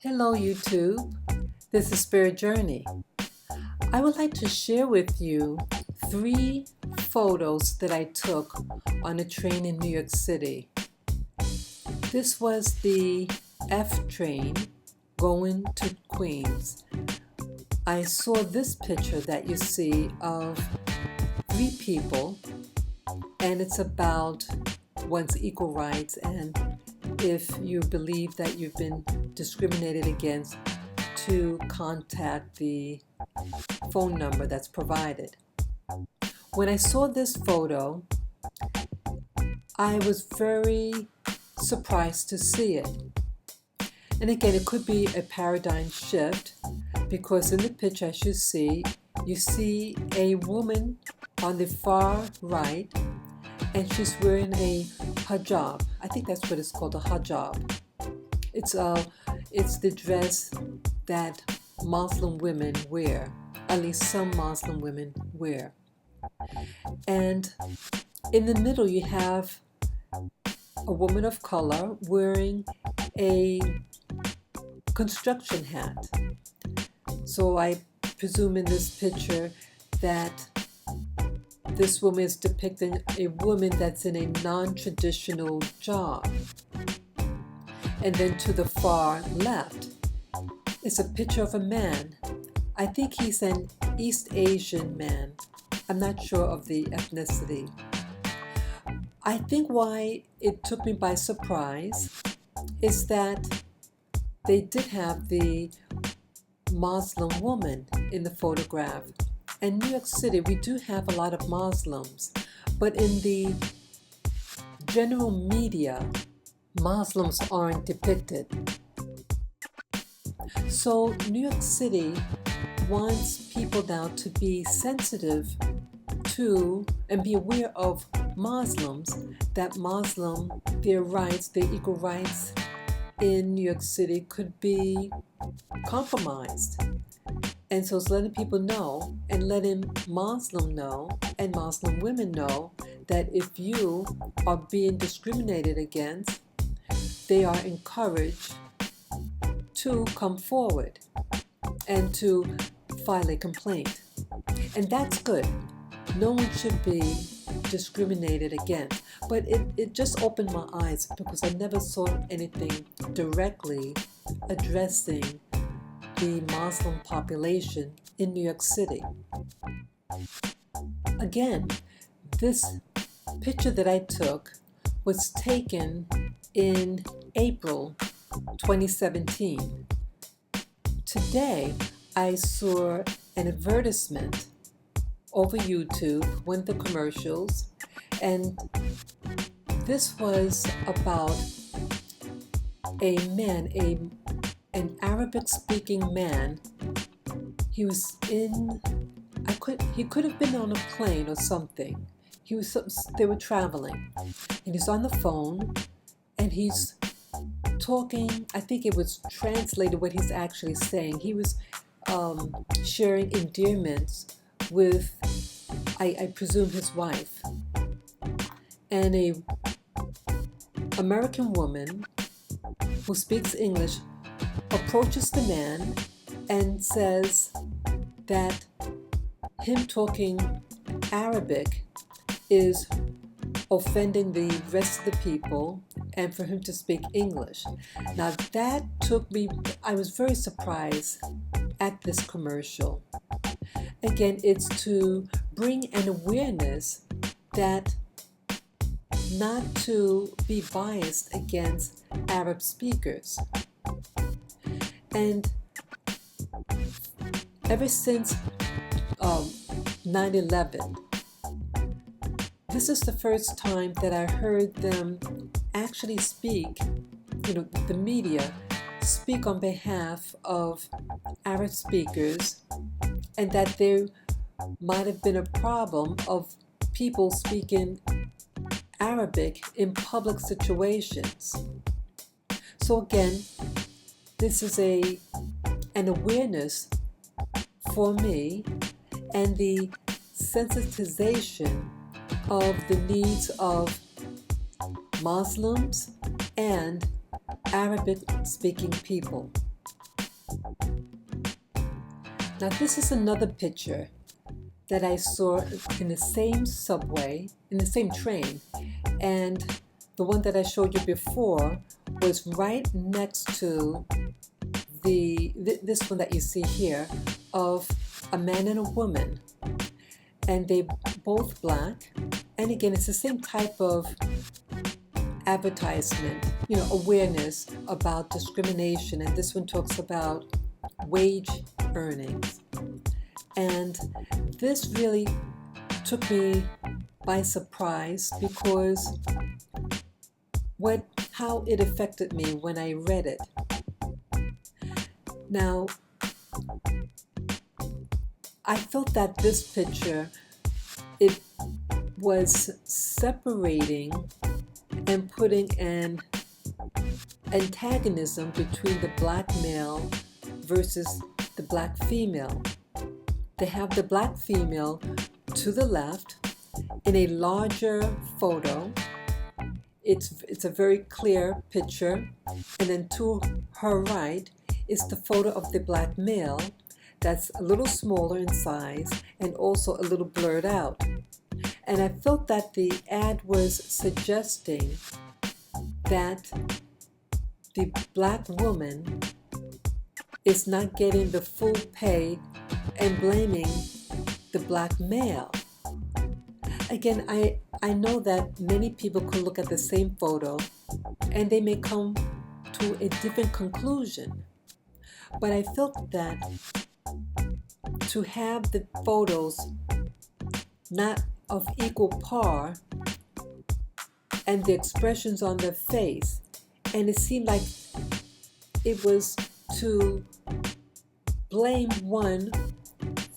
Hello YouTube, this is Spirit Journey. I would like to share with you 3 photos that I took on a train in New York City. This was the F train going to Queens. I saw this picture that you see of 3 people, and it's about one's equal rights and if you believe that you've been discriminated against, to contact the phone number that's provided. When I saw this photo, I was very surprised to see it. And again, it could be a paradigm shift because in the picture, as you see a woman on the far right, and she's wearing a hijab. I think that's what it's called, a hijab. It's the dress that Muslim women wear, at least some Muslim women wear. And in the middle, you have a woman of color wearing a construction hat. So I presume in this picture that this woman is depicting a woman that's in a non-traditional job. And then to the far left is a picture of a man. I think he's an East Asian man. I'm not sure of the ethnicity. I think why it took me by surprise is that they did have the Muslim woman in the photograph. In New York City, we do have a lot of Muslims, but in the general media, Muslims aren't depicted. So New York City wants people now to be sensitive to and be aware of Muslims, that their rights, their equal rights in New York City could be compromised. And so it's letting people know and letting Muslim know and Muslim women know that if you are being discriminated against, they are encouraged to come forward and to file a complaint. And that's good. No one should be discriminated against. But it just opened my eyes because I never saw anything directly addressing the Muslim population in New York City. Again, this picture that I took was taken in April 2017. Today, I saw an advertisement over YouTube, one of the commercials, and this was about a man, an Arabic-speaking man. He was he could have been on a plane or something. They were traveling, and he's on the phone, and he's talking. I think it was translated what he's actually saying. He was sharing endearments with, I presume, his wife. And a American woman who speaks English approaches the man and says that him talking Arabic is offending the rest of the people and for him to speak English. Now that I was very surprised at this commercial. Again, it's to bring an awareness that not to be biased against Arab speakers. And ever since 9/11, this is the first time that I heard them actually speak, the media speak on behalf of Arab speakers, and that there might have been a problem of people speaking Arabic in public situations. So again, this is an awareness for me and the sensitization of the needs of Muslims and Arabic-speaking people. Now this is another picture that I saw in the same subway, in the same train, and the one that I showed you before was right next to this one that you see here of a man and a woman, and they both black. And again, it's the same type of advertisement, awareness about discrimination, and this one talks about wage earnings. And this really took me by surprise because how it affected me when I read it. Now, I felt that this picture, it was separating and putting an antagonism between the black male versus the black female. They have the black female to the left in a larger photo. It's a very clear picture, and then to her right is the photo of the black male that's a little smaller in size and also a little blurred out. And I felt that the ad was suggesting that the black woman is not getting the full pay and blaming the black male. Again, I know that many people could look at the same photo and they may come to a different conclusion. But I felt that to have the photos not of equal par and the expressions on their face, and it seemed like it was to blame one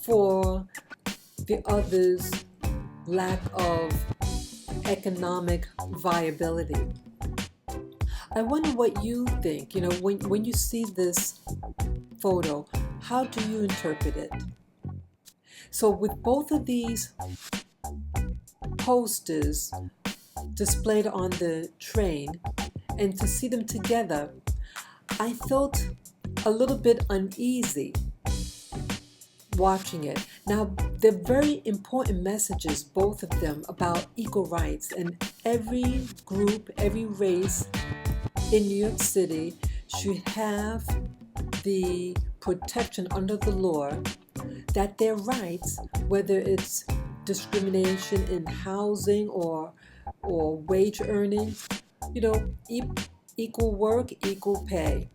for the other's lack of economic viability. I wonder what you think. When you see this photo, how do you interpret it? So with both of these posters displayed on the train, and to see them together, I felt a little bit uneasy watching it. Now, they're very important messages, both of them, about equal rights, and every group, every race in New York City should have the protection under the law that their rights, whether it's discrimination in housing or wage earnings, equal work, equal pay.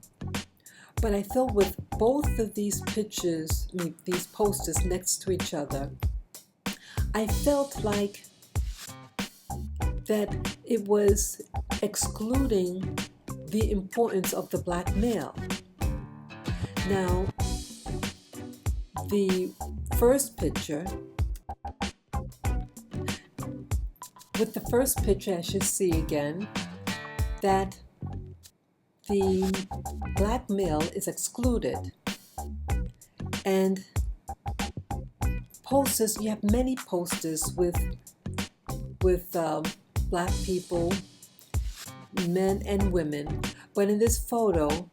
But I felt with both of these pictures, these posters next to each other, I felt like that it was excluding the importance of the black male. Now, the first picture, with the first picture, I should see again that the black male is excluded. And posters, you have many posters with black people, men and women, but in this photo,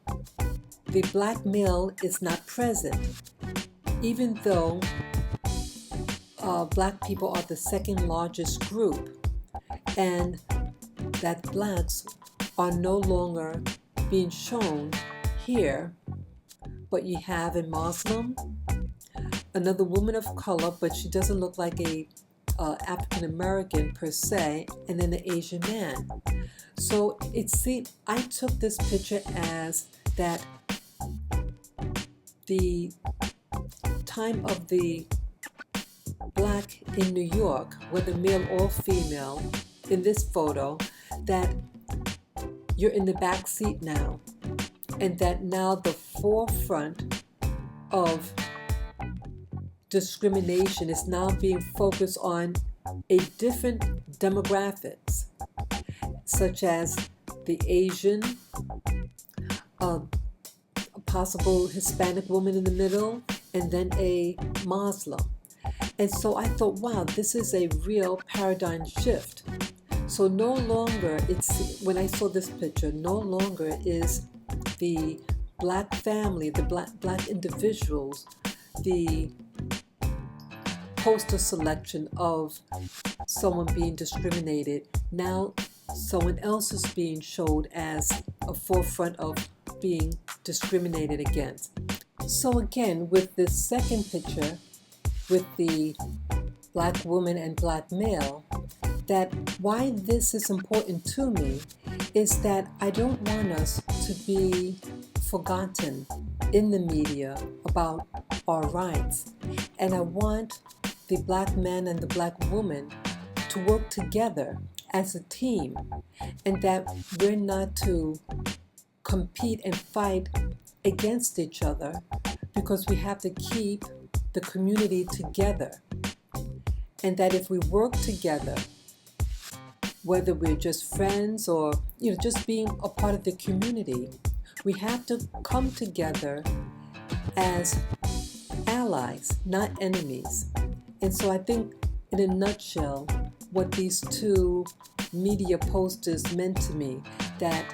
the black male is not present, even though black people are the second largest group, and that blacks are no longer being shown here, but you have a Muslim, another woman of color, but she doesn't look like a African American per se, and then an Asian man. So I took this picture as that the time of the black in New York, whether male or female, in this photo, that you're in the back seat now, and that now the forefront of discrimination is now being focused on a different demographics, such as the Asian, a possible Hispanic woman in the middle, and then a Muslim. And so I thought, wow, this is a real paradigm shift. So no longer, when I saw this picture, no longer is the black family, the black individuals the poster selection of someone being discriminated, now someone else is being showed as a forefront of being discriminated against. So again, with this second picture, with the black woman and black male, that why this is important to me is that I don't want us to be forgotten in the media about our rights. And I want the black man and the black woman to work together as a team, and that we're not to compete and fight against each other, because we have to keep the community together. And that if we work together, whether we're just friends or just being a part of the community, we have to come together as allies, not enemies. And so I think in a nutshell, what these two media posters meant to me, that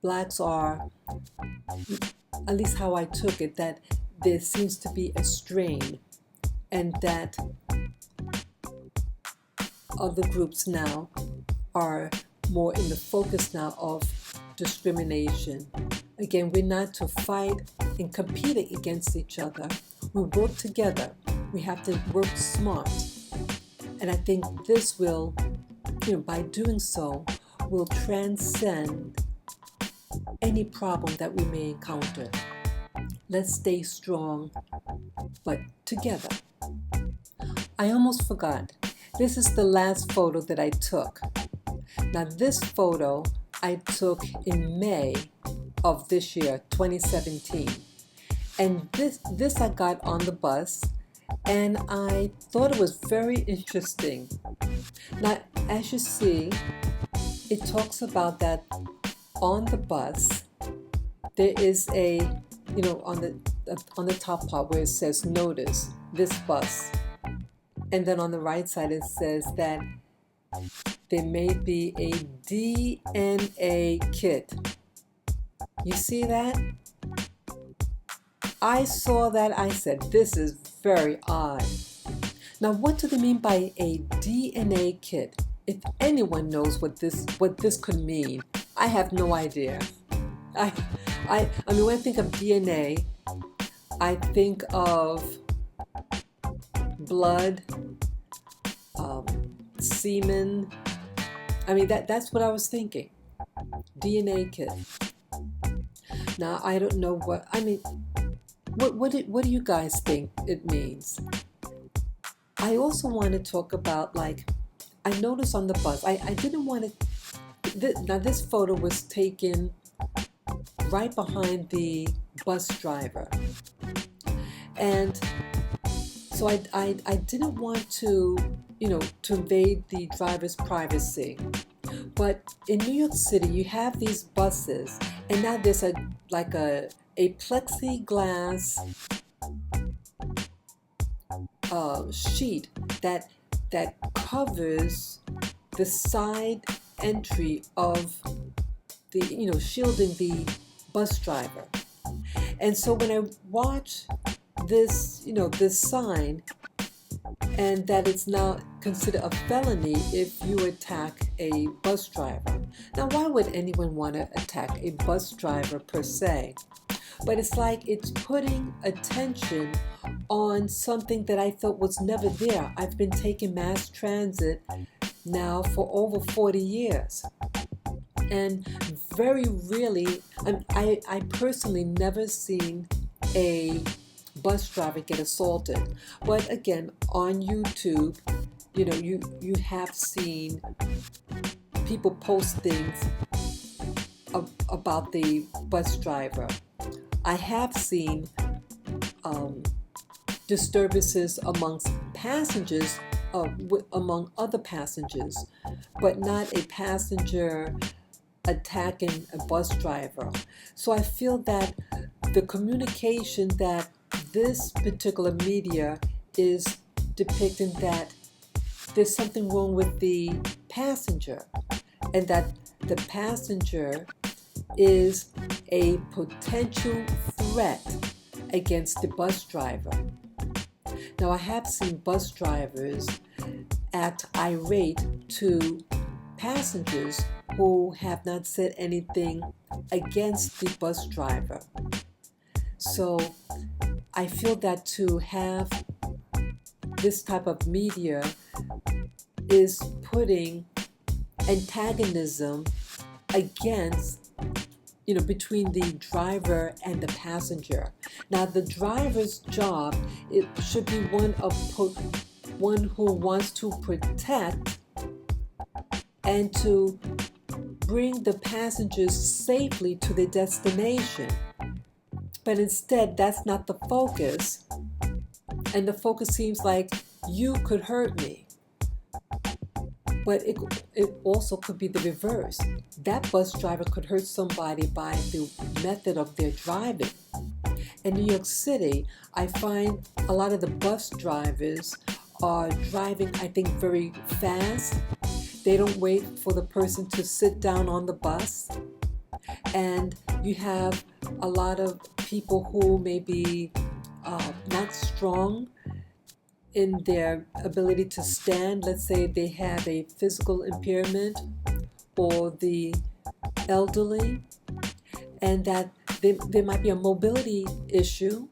blacks are, at least how I took it, that there seems to be a strain, and that other groups now are more in the focus now of discrimination. Again, we're not to fight and compete against each other. We work together. We have to work smart. And I think this will, by doing so, will transcend any problem that we may encounter. Let's stay strong, but together. I almost forgot. This is the last photo that I took. Now this photo I took in May of this year, 2017. And this I got on the bus, and I thought it was very interesting. Now, as you see, it talks about that on the bus, there is a, on the top part where it says notice, this bus. And then on the right side, it says that there may be a DNA kit. You see that? I saw that. I said, this is very odd. Now, what do they mean by a DNA kit? If anyone knows what this could mean, I have no idea. I mean, when I think of DNA, I think of blood, semen. I mean, that's what I was thinking. DNA kit. Now, I don't know what, I mean, what do you guys think it means? I also want to talk about, like, I noticed on the bus, I didn't want to, now this photo was taken right behind the bus driver. And so I didn't want to, to invade the driver's privacy. But in New York City, you have these buses, and now there's a plexiglass sheet that covers the side entry of the, shielding the bus driver. And so when I watch this, this sign, and that it's now considered a felony if you attack a bus driver. Now, why would anyone want to attack a bus driver per se? But it's like it's putting attention on something that I thought was never there. I've been taking mass transit now for over 40 years. And very rarely, I personally never seen a bus driver get assaulted. But again, on YouTube, you have seen people post things about the bus driver. I have seen disturbances amongst passengers, among other passengers, but not a passenger attacking a bus driver. So I feel that the communication that this particular media is depicting, that there's something wrong with the passenger, and that the passenger is a potential threat, against the bus driver. Now, I have seen bus drivers act irate to passengers who have not said anything against the bus driver. So I feel that to have this type of media is putting antagonism against, between the driver and the passenger. Now, the driver's job, it should be one who wants to protect and to bring the passengers safely to their destination. But instead, that's not the focus. And the focus seems like you could hurt me. But it also could be the reverse. That bus driver could hurt somebody by the method of their driving. In New York City, I find a lot of the bus drivers are driving, I think, very fast. They don't wait for the person to sit down on the bus. And you have a lot of people who may be not strong in their ability to stand. Let's say they have a physical impairment or the elderly, and that there might be a mobility issue,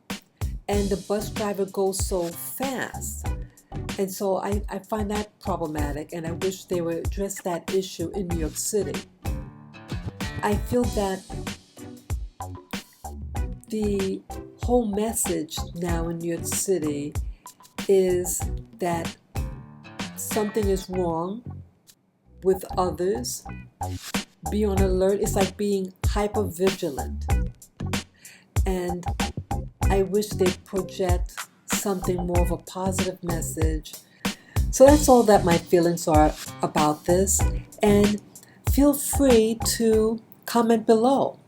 and the bus driver goes so fast. And so I find that problematic, and I wish they would address that issue in New York City. I feel that the whole message now in New York City is that something is wrong with others. Be on alert. It's like being hyper vigilant. And I wish they'd project something more of a positive message. So that's all that my feelings are about this. And feel free to comment below.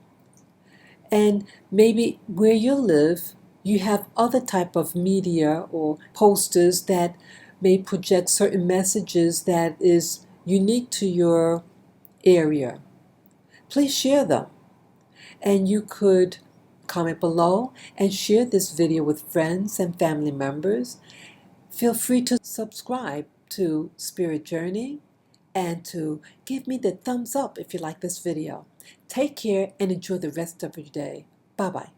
And maybe where you live, you have other type of media or posters that may project certain messages that is unique to your area. Please share them. And you could comment below and share this video with friends and family members. Feel free to subscribe to Spirit Journey and to give me the thumbs up if you like this video. Take care and enjoy the rest of your day. Bye-bye.